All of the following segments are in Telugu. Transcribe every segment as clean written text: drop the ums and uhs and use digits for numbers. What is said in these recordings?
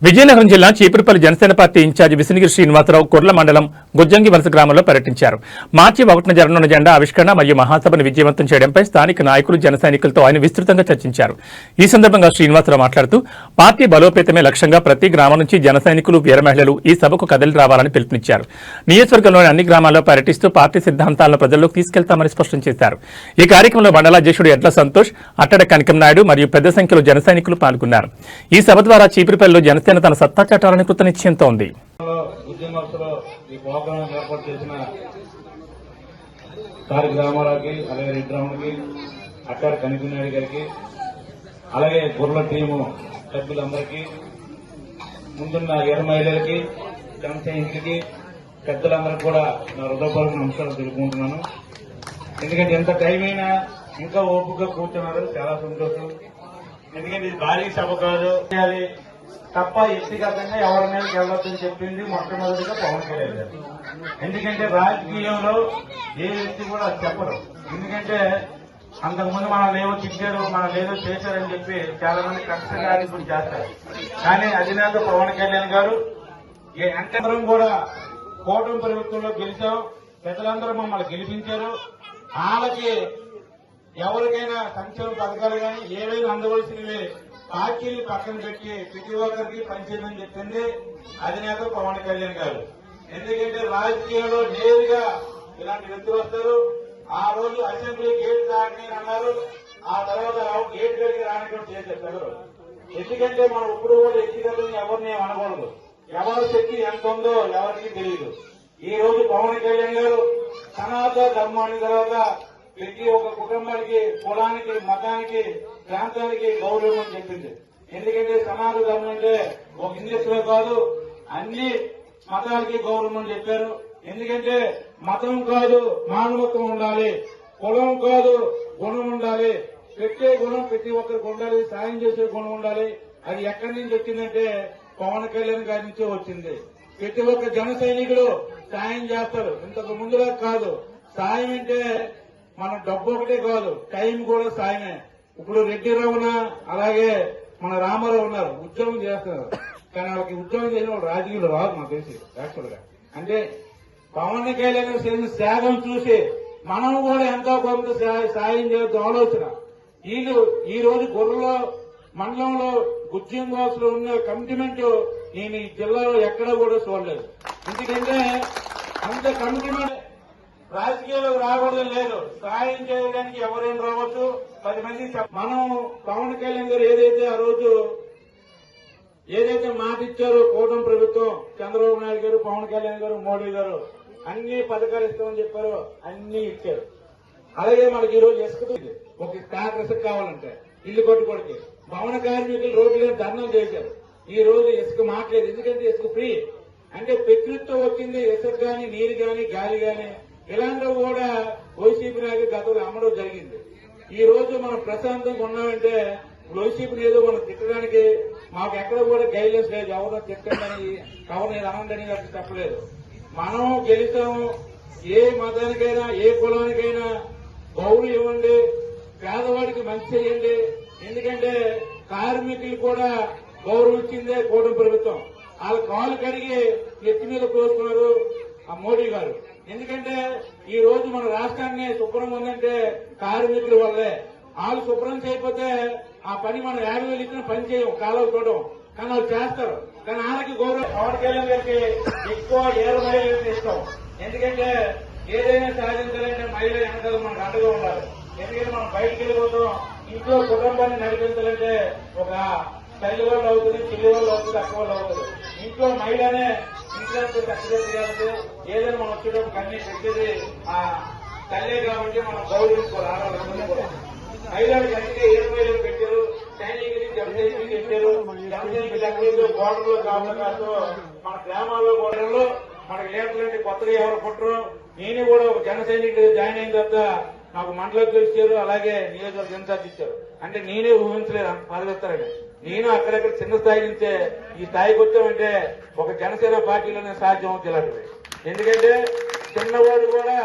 విజయనగరం జిల్లా చీపురుపల్లి జనసేన పార్టీ ఇన్ఛార్జి విసినిగిరి శ్రీనివాసరావు కుర్ల మండలం గుజ్జంగి వలస గ్రామంలో పర్యటించారు. మార్చి 1న జరగనున్న జెండా ఆవిష్కరణ మరియు మహాసభను విజయవంతం చేయడంపై స్థానిక నాయకులు జన సైనికులతో ఆయన విస్తృతంగా చర్చించారు. ఈ సందర్భంగా శ్రీనివాసరావు మాట్లాడుతూ పార్టీ బలోపేతమే లక్ష్యంగా ప్రతి గ్రామం నుంచి జన సైనికులు వీర మహిళలు ఈ సభకు కదలి రావాలని పిలుపునిచ్చారు. నియోజకవర్గంలోని అన్ని గ్రామాల్లో పర్యటిస్తూ పార్టీ సిద్ధాంతాలను ప్రజల్లోకి తీసుకెళ్తామని స్పష్టం చేశారు. ఈ కార్యక్రమంలో మండలాధ్యక్షుడు ఎడ్ల సంతోష్, అట్టడ కనకం నాయుడు మరియు పెద్ద సంఖ్యలో జన సైనికులు పాల్గొన్నారు. ఈ సభ ద్వారా చీపురుపల్లిలో జనసేన తన సత్తా చాటాలని కృత నిశ్చయంతో ఉంది. అలాగే రెడ్రాముడికి, అట్టారు కనిపినాయుడు గారికి, అలాగే గుర్ల టీము సభ్యులందరికీ, ముందున్న వీర మహిళలకి, జన సైనికులకి, పెద్దలందరికీ కూడా నా హృదయపూర్వక నమస్కారం తెలుపుకుంటున్నాను. ఎందుకంటే ఎంత టైం అయినా ఇంకా ఓపికగా కూర్చున్నారు, చాలా సంతోషం. ఎందుకంటే ఇది భారీ సభ కాదు తప్ప వ్యక్తిగతంగా ఎవరి మీదకి వెళ్ళొద్దని చెప్పింది మొట్టమొదటిగా పవన్ కళ్యాణ్ గారు. ఎందుకంటే రాజకీయంలో ఏ వ్యక్తి కూడా చెప్పరు. ఎందుకంటే అంతకుముందు మనం ఏవో తిట్టారు, మనం ఏదో చేశారని చెప్పి చాలా మంది కష్టకార్యం చేస్తారు. కానీ అధినేత పవన్ కళ్యాణ్ గారు అంటే కూడా కూటమి ప్రభుత్వంలో గెలిచాం, పెద్దలందరూ మమ్మల్ని గెలిపించారు. వాళ్ళకి ఎవరికైనా సంక్షేమ పథకాలు కానీ ఏవైనా అందవలసినవి పార్టీలు పక్కన పెట్టి ప్రతి ఒక్కరికి పనిచేయమని చెప్పింది అధినేత పవన్ కళ్యాణ్ గారు. ఎందుకంటే రాజకీయంలో నేరుగా ఇలాంటి వ్యక్తులు వస్తారు. ఆ రోజు అసెంబ్లీ గేట్ దాటి అన్నారు, ఆ తర్వాత గేట్ గడికి రానికుండా చేసేస్తారు. ఎందుకంటే మనం ఇప్పుడు కూడా వ్యక్తిగతంగా ఎవరిని అనకూడదు. ఎవరి శక్తి ఎంత ఉందో ఎవరికి తెలియదు. ఈ రోజు పవన్ కళ్యాణ్ గారు సనాతన ధర్మాన్ని తర్వాత ప్రతి ఒక్క కుటుంబానికి, కులానికి, మతానికి, ప్రాంతానికి గౌరవం అని చెప్పింది. ఎందుకంటే సనాతన ధర్మం అంటే ఒక హిందుత్వే కాదు, అన్ని మతాలకి గౌరవం అని చెప్పారు. ఎందుకంటే మతం కాదు మానవత్వం ఉండాలి, కులం కాదు గుణం ఉండాలి, పెట్టే గుణం ప్రతి ఒక్కరికి ఉండాలి, సాయం చేసే గుణం ఉండాలి. అది ఎక్కడి నుంచి వచ్చిందంటే పవన్ కళ్యాణ్ గారి నుంచే వచ్చింది. ప్రతి ఒక్క జన సైనికుడు సాయం చేస్తారు, ఇంతకు ముందులా కాదు. సాయం అంటే మన డబ్బు ఒకటే కాదు, టైం కూడా సాయమే. ఇప్పుడు రెడ్డిరావున అలాగే మన రామారావు ఉన్నారు, ఉద్యోగం చేస్తున్నారు. కానీ వాళ్ళకి ఉద్యోగం చేసిన వాళ్ళు రాజకీయాలు రాదు నాకు తెలిసి యాక్చువల్ గా. అంటే పవన్ కళ్యాణ్ చేసిన త్యాగం చూసి మనం కూడా ఎంతో కొంత సాయం చేయొద్దు ఆలోచన. వీళ్ళు ఈ రోజు గొర్రెలో మండలంలో గుజ్జింగాసులో ఉన్న కమిట్మెంట్ నేను ఈ జిల్లాలో ఎక్కడా కూడా చూడలేదు. ఎందుకంటే అంత కమిట్మెంట్ రాజకీయాలకు రాకూడదు లేదు, సాయం చేయడానికి ఎవరైనా రావచ్చు, 10 మంది. మనం పవన్ కళ్యాణ్ గారు ఏదైతే ఆ రోజు ఏదైతే మాట ఇచ్చారో కూటమి ప్రభుత్వం, చంద్రబాబు నాయుడు గారు, పవన్ కళ్యాణ్ గారు, మోడీ గారు అన్ని పథకాలు ఇస్తామని చెప్పారు, అన్ని ఇచ్చారు. అలాగే మనకి ఈ రోజు ఇసుక ఒక ట్రాక్టర్ ఇసుక కావాలంటే ఇల్లు కొట్టుకోడికి భవన కార్మికులు రోడ్డు మీద ధర్నాలు చేశారు. ఈ రోజు ఇసుక మాట్లేదు, ఎందుకంటే ఇసుక ఫ్రీ. అంటే ప్రకృతితో వచ్చింది ఇసుక గాని, నీరు గాని, గాలి గాని, ఇలాంటివి కూడా వైసీపీ నాయకులు గతంలో అమ్మడం జరిగింది. ఈ రోజు మనం ప్రశాంతంగా ఉన్నామంటే వైసీపీని ఏదో మనం తిట్టడానికి మాకు ఎక్కడ కూడా గైడ్లైన్స్ లేదు. ఎవరో తిట్టండి, ఎవరిని అనండి చెప్పలేదు. మనం గెలిచాము. ఏ మతానికైనా, ఏ కులానికైనా గౌరవం ఇవ్వండి, పేదవాడికి మంచి చేయండి. ఎందుకంటే కార్మికులు కూడా గౌరవం ఇచ్చిందే కూటమి ప్రభుత్వం. వాళ్ళ కాలు కడిగి ఎత్తి మీద కోసుకున్నారు ఆ మోడీ గారు. ఎందుకంటే ఈ రోజు మన రాష్ట్రాన్ని శుభ్రంగా ఉందంటే కార్మికుల వల్లే. వాళ్ళు శుభ్రం చేయకపోతే ఆ పని మనం 50,000 ఇచ్చిన పని చేయం, కాలువ చూడడం. కానీ వాళ్ళు చేస్తారు. కానీ వాళ్ళకి గౌరవం. పవన్ కళ్యాణ్ గారికి ఎక్కువ ఏరు మహిళలు ఇస్తాం. ఎందుకంటే ఏదైనా సాధించాలంటే మహిళ వెనకాల మనకు అండగా ఉండాలి. ఎందుకంటే మనం బయటకు వెళ్ళిపోతాం, ఇంట్లో కుటుంబాన్ని నడిపించాలంటే ఒక తల్లి వాళ్ళు అవుతుంది, చెల్లి వాళ్ళు అవుతుంది, అక్క వాళ్ళు అవుతుంది. ఇంట్లో మహిళనే ఇంట్లో చక్కగా చేయాలంటే ఏదైనా మనం వచ్చేటప్పుడు అన్ని పెట్టేది ఆ తల్లే కాబట్టి మనం గౌరవించుకోవాలి. ఆడవాళ్ళందరినీ కూడా మహిళలకు అన్ని ఏ మహిళలు పెట్టారు, సైనికులు జనసైనికులు పెట్టారు. జనసైనికులు ఎక్కడైతే బోర్డర్లో కాదు మన గ్రామాల్లో బోర్డర్లో మనకు లేకపోతే కొత్తగా ఎవరు పుట్టరు. నేను కూడా ఒక జన సైనికుడు జాయిన్ అయిన తర్వాత నాకు మండలం ఇచ్చారు, అలాగే నియోజకవర్గ ఇన్ఛార్జ్ ఇచ్చారు. అంటే నేనే ఊహించలేదు అంత పదవిస్తారని. నేను అక్కడెక్కడ చిన్న స్థాయి నుంచే ఈ స్థాయికి వచ్చామంటే ఒక జనసేన పార్టీలోనే సాధ్యం అవుతుంది ఇలాంటివి. ఎందుకంటే చిన్నవాడు కూడా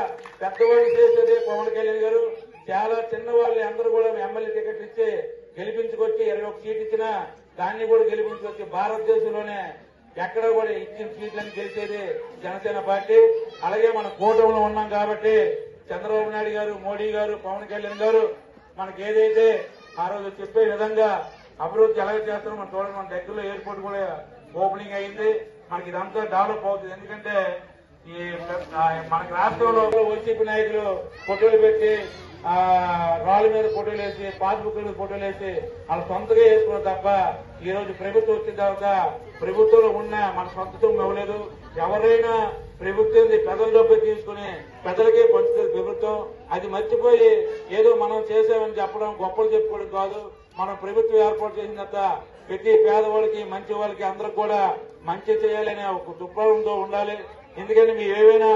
పెద్దవాడు చేసేదే పవన్ కళ్యాణ్ గారు. చాలా చిన్నవాళ్ళు అందరూ కూడా ఎమ్మెల్యే టికెట్ ఇచ్చి గెలిపించుకొచ్చి 21 సీట్ ఇచ్చినా దాన్ని కూడా గెలిపించవచ్చు. భారతదేశంలోనే ఎక్కడ కూడా ఇచ్చిన సీట్లను గెలిచేది జనసేన పార్టీ. అలాగే మన కూటమిలో ఉన్నాం కాబట్టి చంద్రబాబు నాయుడు గారు, మోడీ గారు, పవన్ కళ్యాణ్ గారు మనకి ఏదైతే ఆ రోజు చెప్పే విధంగా అభివృద్ధి ఎలాగ చేస్తారో మనం చూడండి. మన దగ్గరలో ఎయిర్పోర్ట్ కూడా ఓపెనింగ్ అయింది. మనకి ఇదంతా డెవలప్ అవుతుంది. ఎందుకంటే ఈ మనకి రాష్ట్రంలో వైసీపీ నాయకులు ఫోటోలు పెట్టి రాళ్ళ మీద ఫోటోలు వేసి, పాస్బుక్ మీద ఫోటోలు వేసి వాళ్ళు సొంతగా వేసుకున్నారు తప్ప ఈ రోజు ప్రభుత్వం వచ్చిన తర్వాత ప్రభుత్వంలో ఉన్న మన సొంతతం ఇవ్వలేదు. ఎవరైనా ప్రభుత్వం ప్రజల డబ్బు తీసుకుని ప్రజలకే పంచుతుంది ప్రభుత్వం. అది మర్చిపోయి ఏదో మనం చేసామని చెప్పడం, గొప్పలు చెప్పుకోవడం కాదు. మనం ప్రభుత్వం ఏర్పాటు చేసిన తర్వాత ప్రతి పేదవాళ్ళకి, మంచి వాళ్ళకి అందరికి కూడా మంచి చేయాలనే ఒక దృక్పథంతో ఉండాలి. ఎందుకంటే మీ ఏవైనా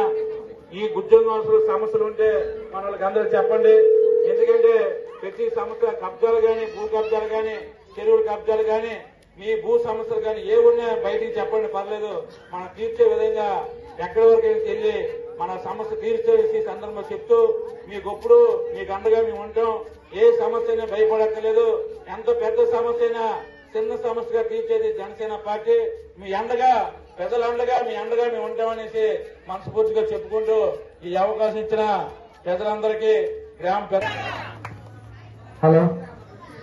ఈ ఉద్యోగస్తుల సమస్యలు ఉంటే మన వాళ్ళకి అందరూ చెప్పండి. ఎందుకంటే ప్రతి సమస్య కబ్జాలు గాని, భూ కబ్జాలు గాని, చెరువుల కబ్జాలు గాని, మీ భూ సమస్యలు గాని ఏ ఉన్నా బయటికి చెప్పండి, పర్లేదు. మనం తీర్చే విధంగా ఎక్కడి వరకు వెళ్ళి మన సమస్య తీర్చేసి సందర్భంగా చెప్తూ మీకొప్పుడు మీకు అండగా మేము ఉంటాం. ఏ సమస్య అయినా భయపడక్కర్లేదు. ఎంత పెద్ద సమస్య అయినా చిన్న సమస్యగా తీర్చేది జనసేన పార్టీ. మీ అండగా, పెద్దల అండగా, మీ అండగా మేము ఉంటామనేసి మనస్ఫూర్తిగా చెప్పుకుంటూ ఈ అవకాశం ఇచ్చిన పెద్దలందరికీ గ్రామ పెద్ద హలో